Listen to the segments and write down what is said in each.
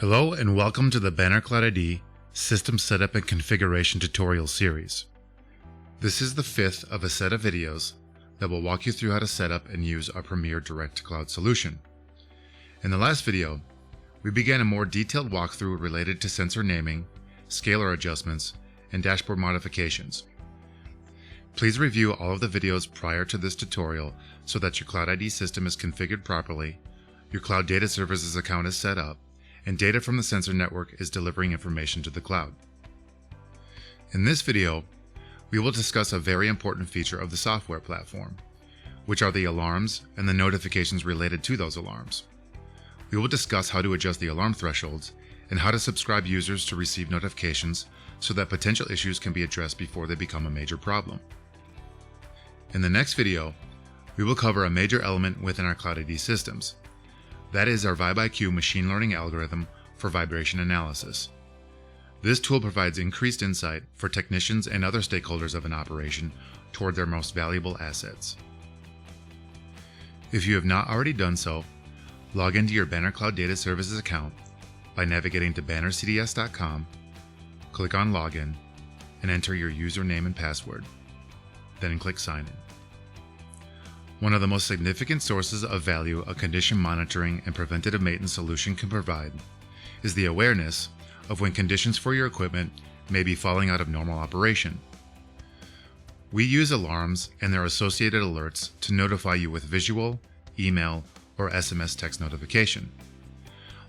Hello and welcome to the Banner Cloud ID System Setup and Configuration Tutorial Series. This is the fifth of a set of videos that will walk you through how to set up and use our premier direct-to-cloud solution. In the last video, we began a more detailed walkthrough related to sensor naming, scalar adjustments, and dashboard modifications. Please review all of the videos prior to this tutorial so that your Cloud ID system is configured properly, your Cloud Data Services account is set up, and data from the sensor network is delivering information to the cloud. In this video, we will discuss a very important feature of the software platform, which are the alarms and the notifications related to those alarms. We will discuss how to adjust the alarm thresholds and how to subscribe users to receive notifications so that potential issues can be addressed before they become a major problem. In the next video, we will cover a major element within our Cloud ID systems. That is our VibIQ machine learning algorithm for vibration analysis. This tool provides increased insight for technicians and other stakeholders of an operation toward their most valuable assets. If you have not already done so, log into your Banner Cloud Data Services account by navigating to bannercds.com, click on Login, and enter your username and password. Then click Sign In. One of the most significant sources of value a condition monitoring and preventative maintenance solution can provide is the awareness of when conditions for your equipment may be falling out of normal operation. We use alarms and their associated alerts to notify you with visual, email, or SMS text notification.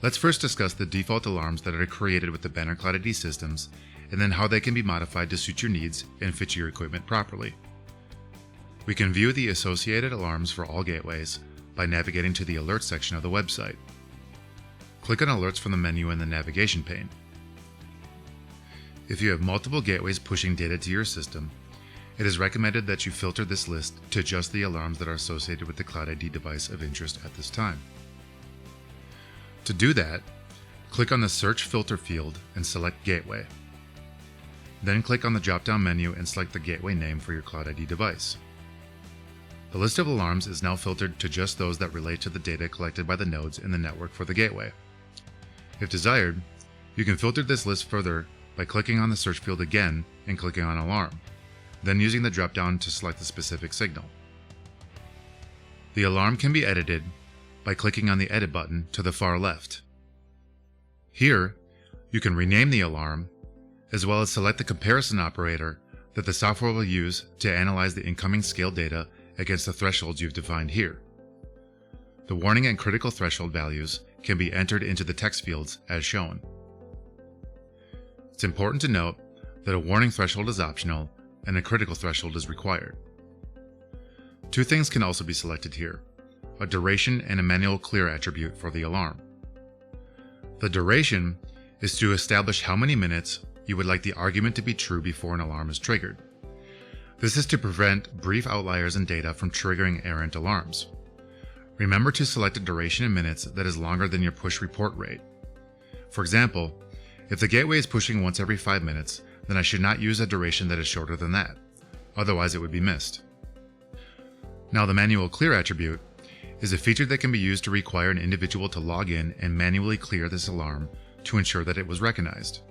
Let's first discuss the default alarms that are created with the Banner Cloud ID systems, and then how they can be modified to suit your needs and fit your equipment properly. We can view the associated alarms for all gateways by navigating to the Alerts section of the website. Click on Alerts from the menu in the navigation pane. If you have multiple gateways pushing data to your system, it is recommended that you filter this list to adjust the alarms that are associated with the Cloud ID device of interest at this time. To do that, click on the Search Filter field and select Gateway. Then click on the drop-down menu and select the gateway name for your Cloud ID device. The list of alarms is now filtered to just those that relate to the data collected by the nodes in the network for the gateway. If desired, you can filter this list further by clicking on the search field again and clicking on Alarm, then using the drop-down to select the specific signal. The alarm can be edited by clicking on the Edit button to the far left. Here, you can rename the alarm, as well as select the comparison operator that the software will use to analyze the incoming scale data against the thresholds you've defined here. The warning and critical threshold values can be entered into the text fields as shown. It's important to note that a warning threshold is optional and a critical threshold is required. Two things can also be selected here: a duration and a manual clear attribute for the alarm. The duration is to establish how many minutes you would like the argument to be true before an alarm is triggered. This is to prevent brief outliers in data from triggering errant alarms. Remember to select a duration in minutes that is longer than your push report rate. For example, if the gateway is pushing once every 5 minutes, then I should not use a duration that is shorter than that. Otherwise, it would be missed. Now, the manual clear attribute is a feature that can be used to require an individual to log in and manually clear this alarm to ensure that it was recognized.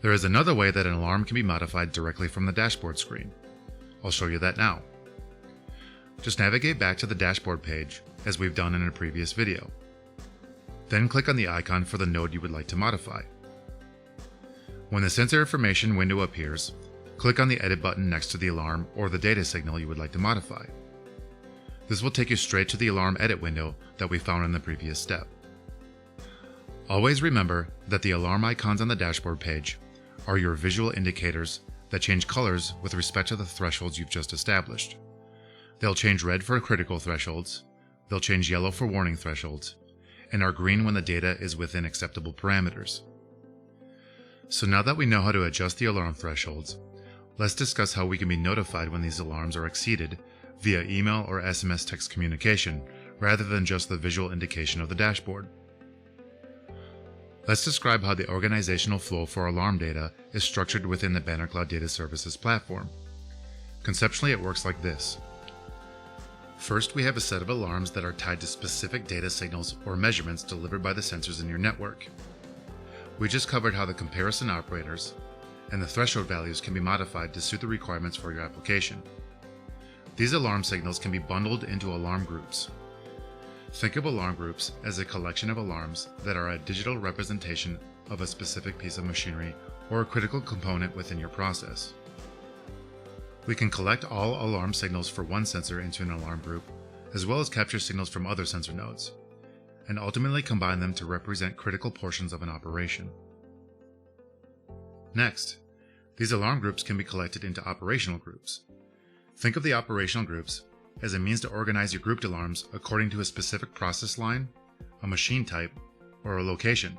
There is another way that an alarm can be modified directly from the dashboard screen. I'll show you that now. Just navigate back to the dashboard page, as we've done in a previous video. Then click on the icon for the node you would like to modify. When the sensor information window appears, click on the Edit button next to the alarm or the data signal you would like to modify. This will take you straight to the alarm edit window that we found in the previous step. Always remember that the alarm icons on the dashboard page are your visual indicators that change colors with respect to the thresholds you've just established. They'll change red for critical thresholds, they'll change yellow for warning thresholds, and are green when the data is within acceptable parameters. So now that we know how to adjust the alarm thresholds, let's discuss how we can be notified when these alarms are exceeded via email or SMS text communication rather than just the visual indication of the dashboard. Let's describe how the organizational flow for alarm data is structured within the Banner Cloud Data Services platform. Conceptually, it works like this. First, we have a set of alarms that are tied to specific data signals or measurements delivered by the sensors in your network. We just covered how the comparison operators and the threshold values can be modified to suit the requirements for your application. These alarm signals can be bundled into alarm groups. Think of alarm groups as a collection of alarms that are a digital representation of a specific piece of machinery or a critical component within your process. We can collect all alarm signals for one sensor into an alarm group, as well as capture signals from other sensor nodes, and ultimately combine them to represent critical portions of an operation. Next, these alarm groups can be collected into operational groups. Think of the operational groups as a means to organize your grouped alarms according to a specific process line, a machine type, or a location.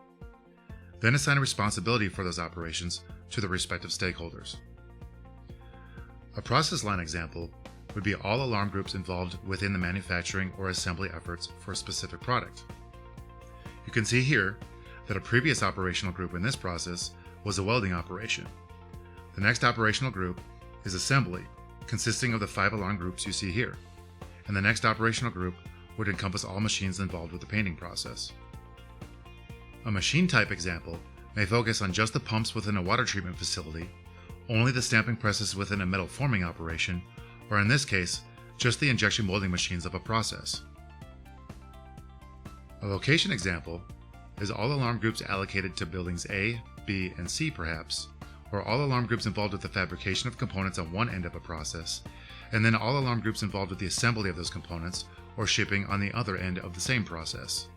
Then assign responsibility for those operations to the respective stakeholders. A process line example would be all alarm groups involved within the manufacturing or assembly efforts for a specific product. You can see here that a previous operational group in this process was a welding operation. The next operational group is assembly, consisting of the 5 alarm groups you see here, and the next operational group would encompass all machines involved with the painting process. A machine type example may focus on just the pumps within a water treatment facility, only the stamping presses within a metal forming operation, or in this case, just the injection molding machines of a process. A location example is all alarm groups allocated to buildings A, B, and C perhaps, or all alarm groups involved with the fabrication of components on one end of a process, and then all alarm groups involved with the assembly of those components or shipping on the other end of the same process.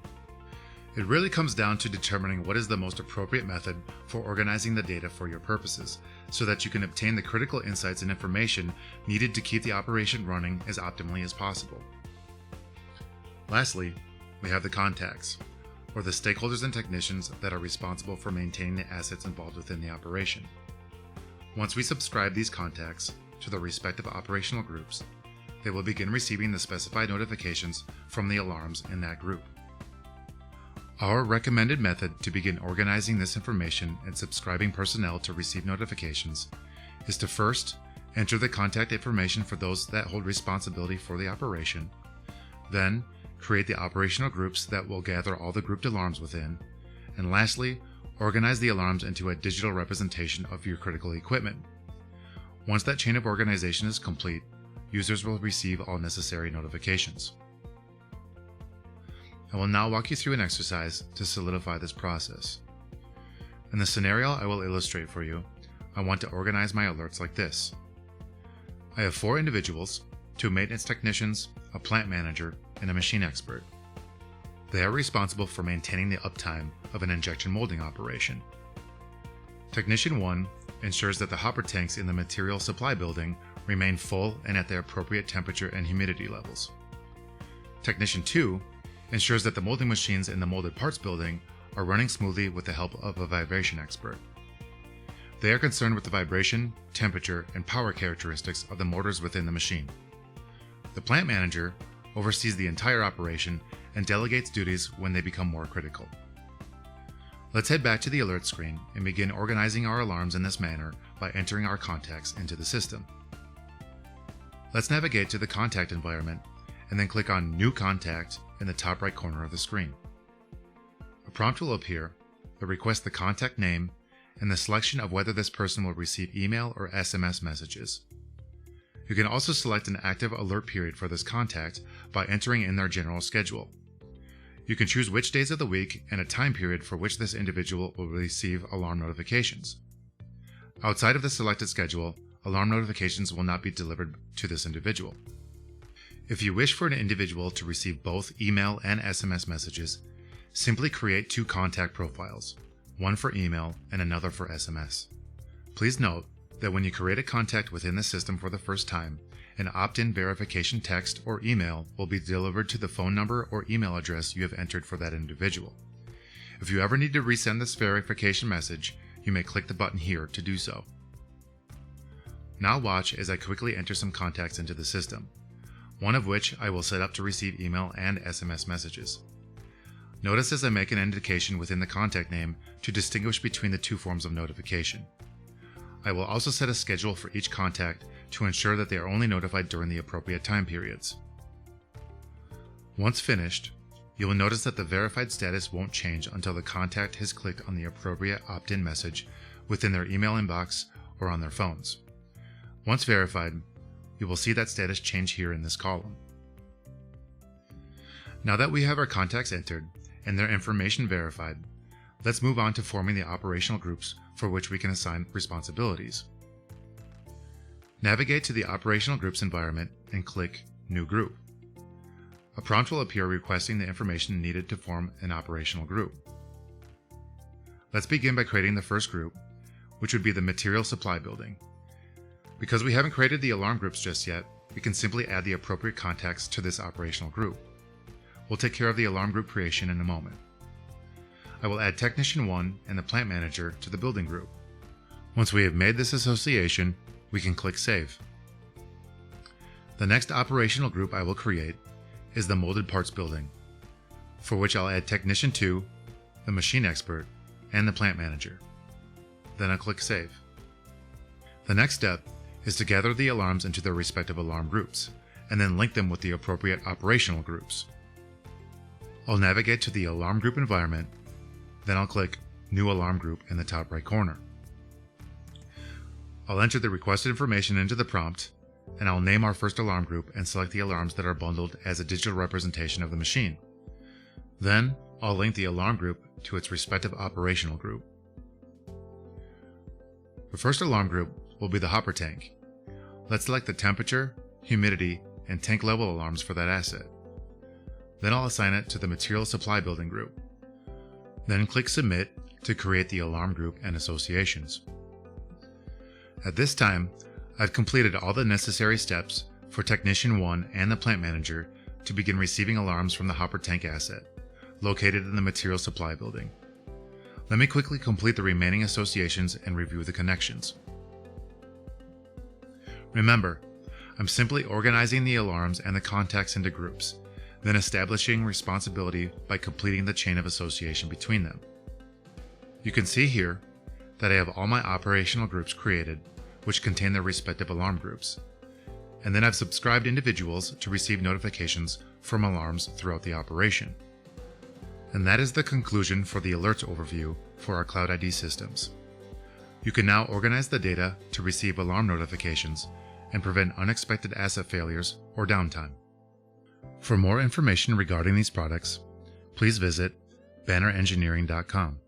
It really comes down to determining what is the most appropriate method for organizing the data for your purposes, so that you can obtain the critical insights and information needed to keep the operation running as optimally as possible. Lastly, we have the contacts, or the stakeholders and technicians that are responsible for maintaining the assets involved within the operation. Once we subscribe these contacts to the respective operational groups, they will begin receiving the specified notifications from the alarms in that group. Our recommended method to begin organizing this information and subscribing personnel to receive notifications is to first enter the contact information for those that hold responsibility for the operation, then create the operational groups that will gather all the grouped alarms within, and lastly, organize the alarms into a digital representation of your critical equipment. Once that chain of organization is complete, users will receive all necessary notifications. I will now walk you through an exercise to solidify this process. In the scenario I will illustrate for you, I want to organize my alerts like this. I have 4 individuals, 2 maintenance technicians, a plant manager, and a machine expert. They are responsible for maintaining the uptime of an injection molding operation. Technician 1 ensures that the hopper tanks in the material supply building remain full and at their appropriate temperature and humidity levels. Technician 2 ensures that the molding machines in the molded parts building are running smoothly with the help of a vibration expert. They are concerned with the vibration, temperature, and power characteristics of the motors within the machine. The plant manager oversees the entire operation and delegates duties when they become more critical. Let's head back to the alert screen and begin organizing our alarms in this manner by entering our contacts into the system. Let's navigate to the contact environment and then click on New Contact in the top right corner of the screen. A prompt will appear that requests the contact name and the selection of whether this person will receive email or SMS messages. You can also select an active alert period for this contact by entering in their general schedule. You can choose which days of the week and a time period for which this individual will receive alarm notifications. Outside of the selected schedule, alarm notifications will not be delivered to this individual. If you wish for an individual to receive both email and SMS messages, simply create 2 contact profiles, one for email and another for SMS. Please note that when you create a contact within the system for the first time, an opt-in verification text or email will be delivered to the phone number or email address you have entered for that individual. If you ever need to resend this verification message, you may click the button here to do so. Now watch as I quickly enter some contacts into the system, one of which I will set up to receive email and SMS messages. Notice as I make an indication within the contact name to distinguish between the 2 forms of notification. I will also set a schedule for each contact to ensure that they are only notified during the appropriate time periods. Once finished, you will notice that the verified status won't change until the contact has clicked on the appropriate opt-in message within their email inbox or on their phones. Once verified, you will see that status change here in this column. Now that we have our contacts entered and their information verified, let's move on to forming the operational groups for which we can assign responsibilities. Navigate to the operational groups environment and click New Group. A prompt will appear requesting the information needed to form an operational group. Let's begin by creating the first group, which would be the material supply building. Because we haven't created the alarm groups just yet, we can simply add the appropriate contacts to this operational group. We'll take care of the alarm group creation in a moment. I will add Technician 1 and the Plant Manager to the building group. Once we have made this association, we can click Save. The next operational group I will create is the Molded Parts Building, for which I'll add Technician 2, the Machine Expert, and the Plant Manager. Then I'll click Save. The next step is to gather the alarms into their respective alarm groups, and then link them with the appropriate operational groups. I'll navigate to the alarm group environment, then I'll click New Alarm Group in the top right corner. I'll enter the requested information into the prompt, and I'll name our first alarm group and select the alarms that are bundled as a digital representation of the machine. Then, I'll link the alarm group to its respective operational group. The first alarm group will be the hopper tank. Let's select the temperature, humidity, and tank level alarms for that asset. Then I'll assign it to the material supply building group. Then click Submit to create the alarm group and associations. At this time, I've completed all the necessary steps for Technician 1 and the Plant Manager to begin receiving alarms from the hopper tank asset, located in the material supply building. Let me quickly complete the remaining associations and review the connections. Remember, I'm simply organizing the alarms and the contacts into groups, then establishing responsibility by completing the chain of association between them. You can see here that I have all my operational groups created, which contain their respective alarm groups, and then I've subscribed individuals to receive notifications from alarms throughout the operation. And that is the conclusion for the alerts overview for our Cloud ID systems. You can now organize the data to receive alarm notifications and prevent unexpected asset failures or downtime. For more information regarding these products, please visit bannerengineering.com.